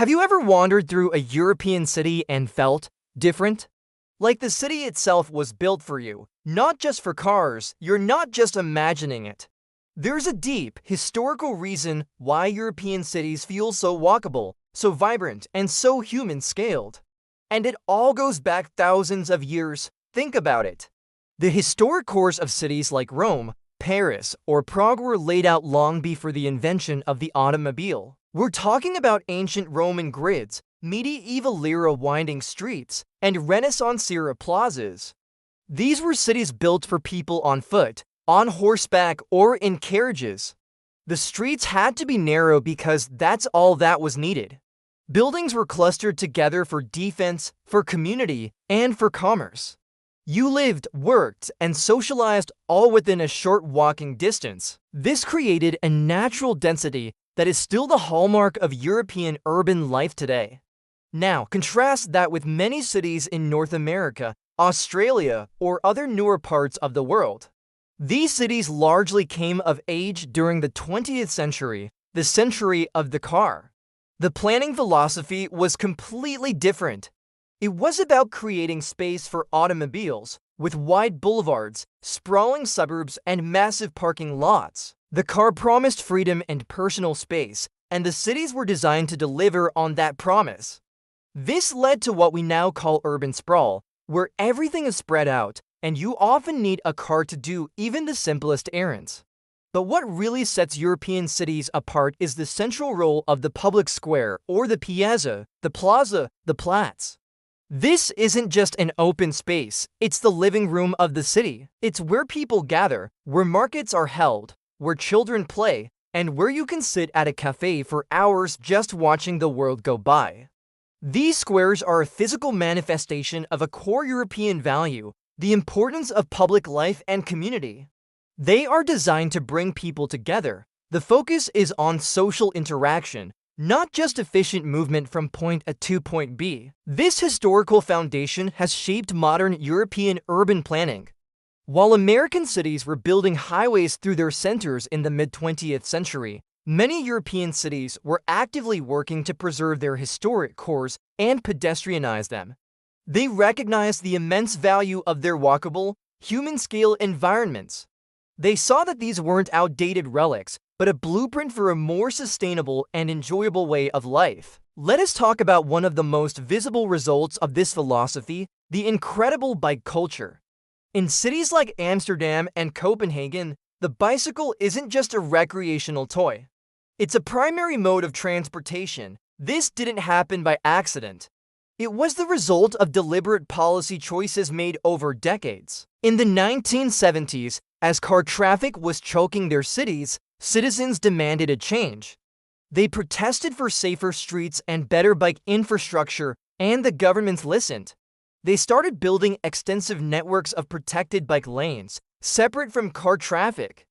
Have you ever wandered through a European city and felt different? Like the city itself was built for you, not just for cars, you're not just imagining it. There's a deep, historical reason why European cities feel so walkable, so vibrant, and so human-scaled. And it all goes back thousands of years. Think about it. The historic cores of cities like Rome, Paris, or Prague were laid out long before the invention of the automobile. We're talking about ancient Roman grids, medieval-era winding streets, and Renaissance-era plazas. These were cities built for people on foot, on horseback, or in carriages. The streets had to be narrow because that's all that was needed. Buildings were clustered together for defense, for community, and for commerce. You lived, worked, and socialized all within a short walking distance. This created a natural density that is still the hallmark of European urban life today. Now, contrast that with many cities in North America, Australia, or other newer parts of the world. These cities largely came of age during the 20th century, the century of the car. The planning philosophy was completely different. It was about creating space for automobiles, with wide boulevards, sprawling suburbs, and massive parking lots. The car promised freedom and personal space, and the cities were designed to deliver on that promise. This led to what we now call urban sprawl, where everything is spread out, and you often need a car to do even the simplest errands. But what really sets European cities apart is the central role of the public square, or the piazza, the plaza, the platz. This isn't just an open space, it's the living room of the city. It's where people gather, where markets are held, where children play, and where you can sit at a cafe for hours just watching the world go by. These squares are a physical manifestation of a core European value, the importance of public life and community. They are designed to bring people together. The focus is on social interaction, not just efficient movement from point A to point B. This historical foundation has shaped modern European urban planning. While American cities were building highways through their centers in the mid-20th century, many European cities were actively working to preserve their historic cores and pedestrianize them. They recognized the immense value of their walkable, human-scale environments. They saw that these weren't outdated relics, but a blueprint for a more sustainable and enjoyable way of life. Let us talk about one of the most visible results of this philosophy, the incredible bike culture. In cities like Amsterdam and Copenhagen, the bicycle isn't just a recreational toy. It's a primary mode of transportation. This didn't happen by accident. It was the result of deliberate policy choices made over decades. In the 1970s, as car traffic was choking their cities, citizens demanded a change. They protested for safer streets and better bike infrastructure, and the governments listened. They started building extensive networks of protected bike lanes, separate from car traffic.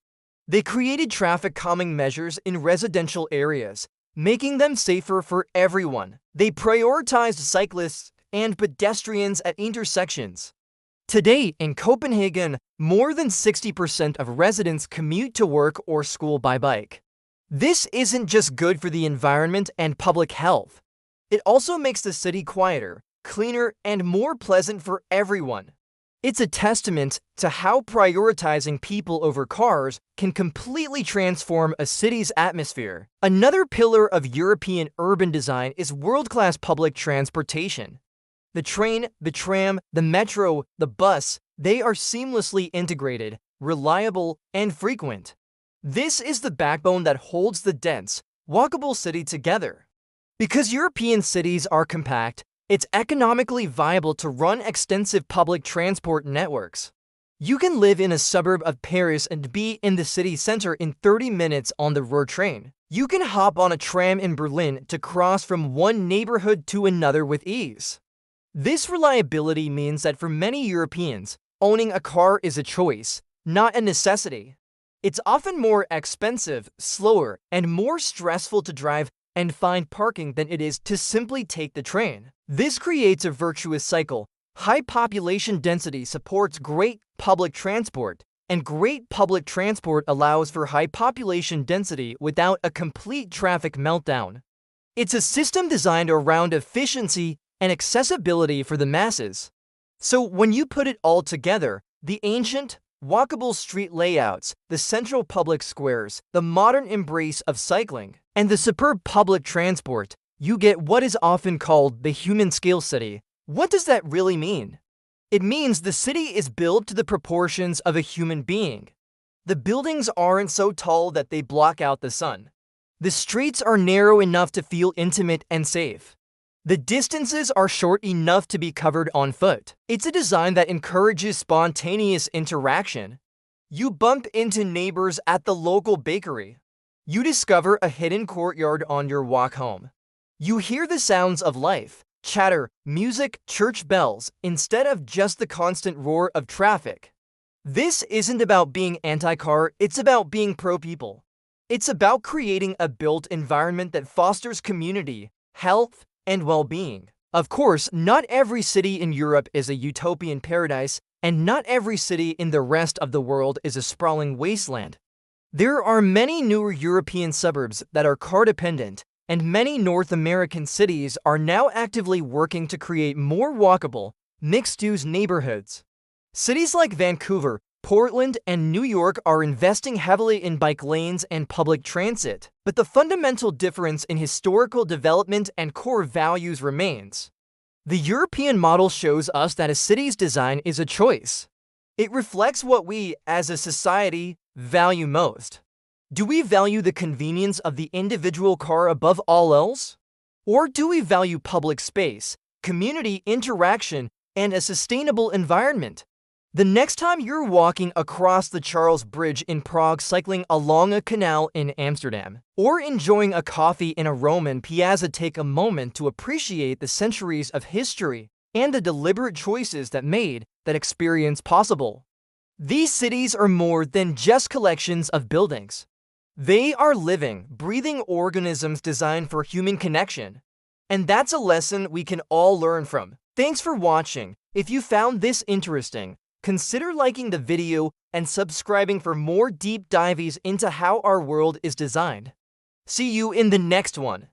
They created traffic calming measures in residential areas, making them safer for everyone. They prioritized cyclists and pedestrians at intersections. Today, in Copenhagen, more than 60% of residents commute to work or school by bike. This isn't just good for the environment and public health. It also makes the city quieter, cleaner, and more pleasant for everyone. It's a testament to how prioritizing people over cars can completely transform a city's atmosphere. Another pillar of European urban design is world-class public transportation. The train, the tram, the metro, the bus, they are seamlessly integrated, reliable, and frequent. This is the backbone that holds the dense, walkable city together. Because European cities are compact, it's economically viable to run extensive public transport networks. You can live in a suburb of Paris and be in the city center in 30 minutes on the Ruhr train. You can hop on a tram in Berlin to cross from one neighborhood to another with ease. This reliability means that for many Europeans, owning a car is a choice, not a necessity. It's often more expensive, slower, and more stressful to drive and find parking than it is to simply take the train. This creates a virtuous cycle. High population density supports great public transport, and great public transport allows for high population density without a complete traffic meltdown. It's a system designed around efficiency and accessibility for the masses. So when you put it all together, the ancient, walkable street layouts, the central public squares, the modern embrace of cycling, and the superb public transport, you get what is often called the human-scale city. What does that really mean? It means the city is built to the proportions of a human being. The buildings aren't so tall that they block out the sun. The streets are narrow enough to feel intimate and safe. The distances are short enough to be covered on foot. It's a design that encourages spontaneous interaction. You bump into neighbors at the local bakery. You discover a hidden courtyard on your walk home. You hear the sounds of life, chatter, music, church bells, instead of just the constant roar of traffic. This isn't about being anti-car, it's about being pro-people. It's about creating a built environment that fosters community, health, and well-being. Of course, not every city in Europe is a utopian paradise, and not every city in the rest of the world is a sprawling wasteland. There are many newer European suburbs that are car-dependent, and many North American cities are now actively working to create more walkable, mixed-use neighborhoods. Cities like Vancouver, Portland, and New York are investing heavily in bike lanes and public transit, but the fundamental difference in historical development and core values remains. The European model shows us that a city's design is a choice. It reflects what we, as a society, value most. Do we value the convenience of the individual car above all else? Or do we value public space, community interaction, and a sustainable environment? The next time you're walking across the Charles Bridge in Prague, cycling along a canal in Amsterdam, or enjoying a coffee in a Roman piazza, take a moment to appreciate the centuries of history and the deliberate choices that made that experience possible. These cities are more than just collections of buildings. They are living, breathing organisms designed for human connection. And that's a lesson we can all learn from. Thanks for watching. If you found this interesting, consider liking the video and subscribing for more deep dives into how our world is designed. See you in the next one.